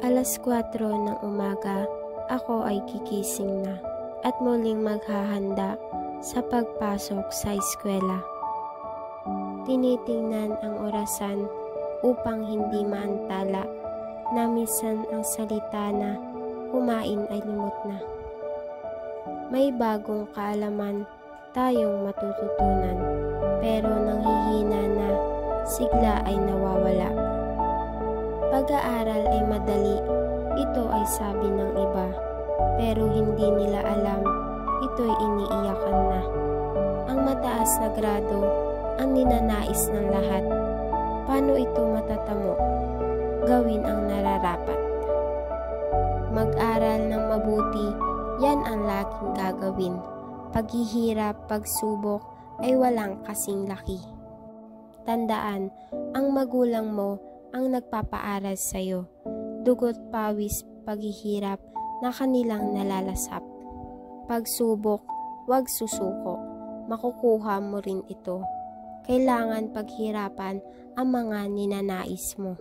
4:00 ng umaga, ako ay gigising na at muling maghahanda sa pagpasok sa eskwela. Tinitingnan ang orasan upang hindi maantala na minsan ang salita na kumain ay limot na. May bagong kaalaman tayong matututunan, pero nanghihina na, sigla ay nawawala. Pag-aaral ay madali, ito ay sabi ng iba, pero hindi nila alam, ito'y iniiyakan na. Ang mataas na grado, ang ninanais ng lahat. Paano ito matatamo? Gawin ang nararapat. Mag-aral ng mabuti, yan ang laging gagawin. Paghihirap, pagsubok ay walang kasing laki. Tandaan, ang magulang mo ang nagpapaaral sa'yo. Dugot, pawis, paghihirap na kanilang nalalasap. Pagsubok, wag susuko. Makukuha mo rin ito. Kailangan paghirapan ang mga ninanais mo.